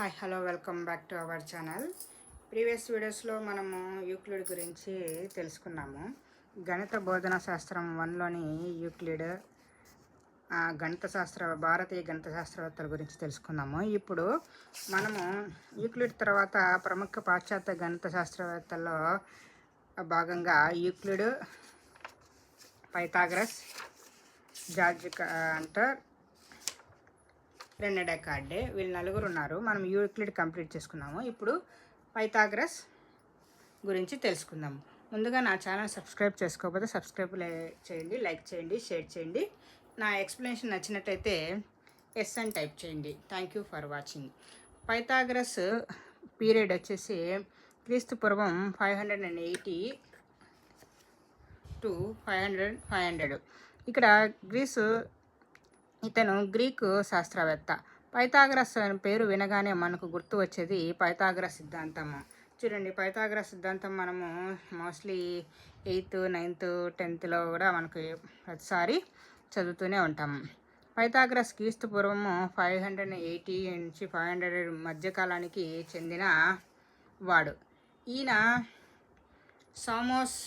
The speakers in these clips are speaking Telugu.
Hi hello welcome back to our channel. Previous వీడియోస్లో మనము యూక్లిడ్ గురించి తెలుసుకున్నాము. గణిత బోధనా శాస్త్రం 1లోని యూక్లిడ్ గణిత శాస్త్ర భారతీయ గణిత శాస్త్రవేత్తల గురించి తెలుసుకున్నాము. ఇప్పుడు మనము యూక్లిడ్ తర్వాత ప్రముఖ పాశ్చాత్య గణిత శాస్త్రవేత్తల్లో భాగంగా యూక్లిడ్, పైథాగరస్, జార్జ్ కాంటర్, రెనే డెకార్డే, వీళ్ళు నలుగురు ఉన్నారు. మనం యూక్లిడ్ కంప్లీట్ చేసుకున్నాము. ఇప్పుడు పైథాగరస్ గురించి తెలుసుకుందాము. ముందుగా నా ఛానల్ సబ్స్క్రైబ్ చేసుకోకపోతే సబ్స్క్రైబ్ చేయండి, లైక్ చేయండి, షేర్ చేయండి. నా ఎక్స్ప్లెనేషన్ నచ్చినట్టయితే ఎస్ అని టైప్ చేయండి. Thank you for watching. Pythagoras period వచ్చేసి క్రీస్తు పూర్వం 580 to 500. ఇక్కడ ఇతను గ్రీకు శాస్త్రవేత్త. పైథాగరస్ అనే పేరు వినగానే మనకు గుర్తు వచ్చేది పైథాగరస్ సిద్ధాంతము. చూడండి, పైథాగరస్ సిద్ధాంతం మనము మోస్ట్లీ 8th, 9th, 10th కూడా మనకు ప్రతిసారి చదువుతూనే ఉంటాము. పైథాగరస్ క్రీస్తు పూర్వము 580 నుంచి 500 మధ్యకాలానికి చెందిన వాడు. ఈయన సామోస్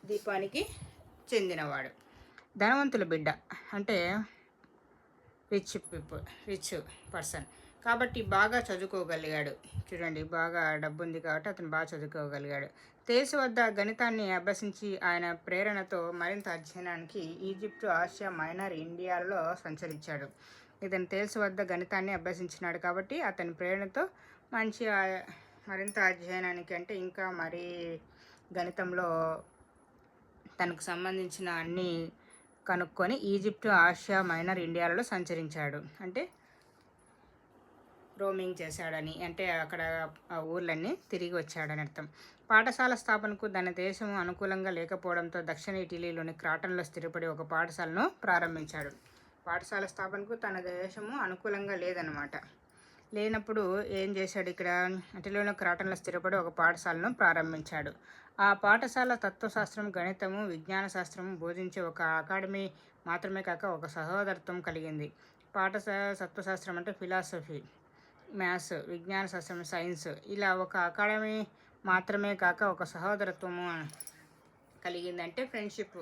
ద్వీపానికి చెందినవాడు. ధనవంతుల బిడ్డ, అంటే రిచ్ పర్సన్ కాబట్టి బాగా చదువుకోగలిగాడు. చూడండి, బాగా డబ్బు ఉంది కాబట్టి అతను బాగా చదువుకోగలిగాడు. తేల్స్ వద్ద గణితాన్ని అభ్యసించి ఆయన ప్రేరణతో మరింత అధ్యయనానికి ఈజిప్టు, ఆసియా మైనర్, ఇండియాలో సంచరించాడు. ఇతను తేల్స్ వద్ద గణితాన్ని అభ్యసించినాడు కాబట్టి అతని ప్రేరణతో మరింత అధ్యయనానికి అంటే ఇంకా మరీ గణితంలో తనకు సంబంధించిన అన్ని కనుక్కొని ఈజిప్టు, ఆసియా మైనర్, ఇండియాలలో సంచరించాడు. అంటే రోమింగ్ చేశాడని, అంటే అక్కడ ఆ ఊర్లన్నీ తిరిగి వచ్చాడని అర్థం. పాఠశాల స్థాపనకు తన దేశం అనుకూలంగా లేకపోవడంతో దక్షిణ ఇటలీలోని క్రాటన్లో స్థిరపడి ఒక పాఠశాలను ప్రారంభించాడు. పాఠశాల స్థాపనకు తన దేశము అనుకూలంగా లేనప్పుడు ఏం చేశాడు? ఇక్కడ ఇటలీలో క్రాటన్లో స్థిరపడి ఒక పాఠశాలను ప్రారంభించాడు. ఆ పాఠశాల తత్వశాస్త్రం, గణితము, విజ్ఞాన శాస్త్రము బోధించే ఒక అకాడమీ మాత్రమే కాక ఒక సహోదరత్వం కలిగింది. పాఠశాల తత్వశాస్త్రం అంటే ఫిలాసఫీ, మ్యాథ్స్, విజ్ఞాన శాస్త్రం, సైన్స్, ఇలా ఒక అకాడమీ మాత్రమే కాక ఒక సహోదరత్వము కలిగింది. అంటే ఫ్రెండ్షిప్,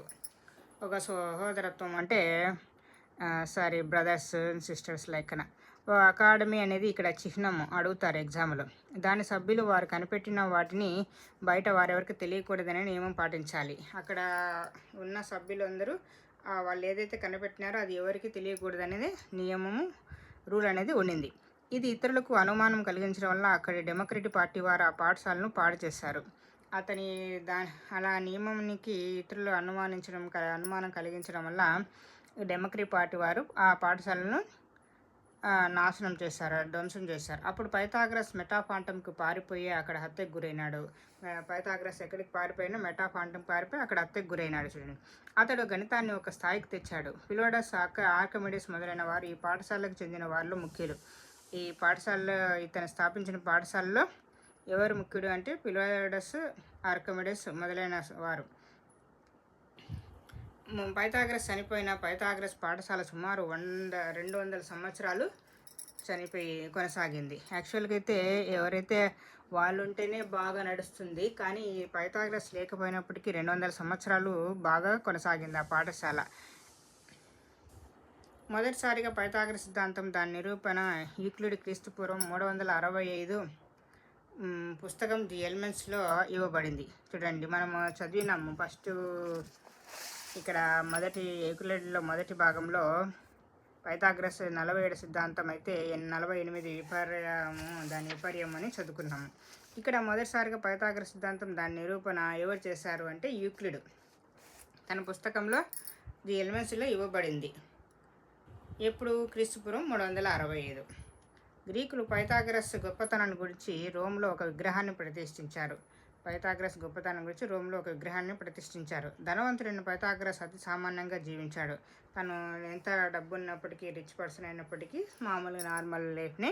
ఒక సహోదరత్వం అంటే బ్రదర్స్ అండ్ సిస్టర్స్ లెక్కన. అకాడమీ అనేది ఇక్కడ చిహ్నము అడుగుతారు ఎగ్జామ్లో. దాని సభ్యులు వారు కనిపెట్టిన వాటిని బయట వారెవరికి తెలియకూడదనే నియమం పాటించాలి. అక్కడ ఉన్న సభ్యులందరూ వాళ్ళు ఏదైతే కనిపెట్టినారో అది ఎవరికి తెలియకూడదనేది నియమము, రూల్ అనేది ఉండింది. ఇది ఇతరులకు అనుమానం కలిగించడం వల్ల అక్కడి డెమోక్రటిక్ పార్టీ వారు ఆ పాఠశాలను పాడు చేశారు. అలా నియమానికి ఇతరులు అనుమానం కలిగించడం వల్ల డెమోక్రటిక్ పార్టీ వారు ఆ పాఠశాలను ధ్వంసం చేశారు. అప్పుడు పైథాగరస్ మెటాఫాంటంకు పారిపోయి అక్కడ హత్యకు గురైనాడు. పైథాగరస్ ఎక్కడికి పారిపోయినా మెటాఫాంటం పారిపోయి అక్కడ హత్యకు గురైనాడు. చూడండి, అతడు గణితాన్ని ఒక స్థాయికి తెచ్చాడు. ఫిలోడస్, ఆర్కిమిడిస్ మొదలైన వారు ఈ పాఠశాలకు చెందిన వారిలో ముఖ్యులు. ఈ పాఠశాలలో ఇతను స్థాపించిన పాఠశాలలో ఎవరు ముఖ్యుడు అంటే ఫిలోడస్, ఆర్కిమిడిస్ మొదలైన వారు. పైథాగరస్ చనిపోయిన పైథాగరస్ పాఠశాల సుమారు 200 సంవత్సరాలు కొనసాగింది. యాక్చువల్గా అయితే ఎవరైతే వాళ్ళు ఉంటేనే బాగా నడుస్తుంది, కానీ పైథాగరస్ లేకపోయినప్పటికీ 200 సంవత్సరాలు బాగా కొనసాగింది ఆ పాఠశాల. మొదటిసారిగా పైథాగరస్ సిద్ధాంతం దాని నిరూపణ యూక్లిడ్ క్రీస్తు పూర్వం 365 పుస్తకం ది ఎలిమెంట్స్లో ఇవ్వబడింది. చూడండి, మనము చదివినాము ఫస్ట్. ఇక్కడ యూక్లిడ్లో మొదటి భాగంలో పైథాగరస్ 47 సిద్ధాంతం అయితే 48 దాని విపర్యం అని చదువుకున్నాము. ఇక్కడ మొదటిసారిగా పైథాగరస్ సిద్ధాంతం దాని నిరూపణ ఎవరు చేశారు అంటే యూక్లిడ్ తన పుస్తకంలో ది ఎలిమెంట్స్లో ఇవ్వబడింది. ఎప్పుడు? క్రీస్తుపూర్వం 365. గ్రీకులు పైథాగరస్ గొప్పతనాన్ని గురించి రోమ్లో ఒక విగ్రహాన్ని ప్రతిష్ఠించారు. ధనవంతుడైన పైథాగరస్ అతి సామాన్యంగా జీవించాడు. తను ఎంత డబ్బు ఉన్నప్పటికీ, రిచ్ పర్సన్ అయినప్పటికీ మామూలు నార్మల్ లైఫ్ని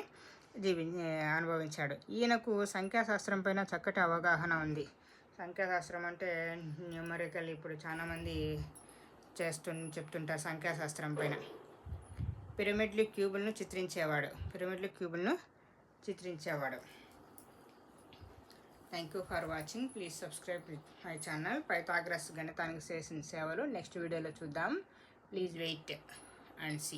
అనుభవించాడు. ఈయనకు సంఖ్యాశాస్త్రం పైన చక్కటి అవగాహన ఉంది. సంఖ్యాశాస్త్రం అంటే న్యూమరికల్, ఇప్పుడు చాలామంది చెప్తుంటారు సంఖ్యాశాస్త్రం పైన. పిరమిడ్లు క్యూబులను చిత్రించేవాడు. Thank you for watching. Please subscribe my channel. Pythagoras గణితానికి చేసిన సేవలు నెక్స్ట్ వీడియోలో చూద్దాం. Please wait and see.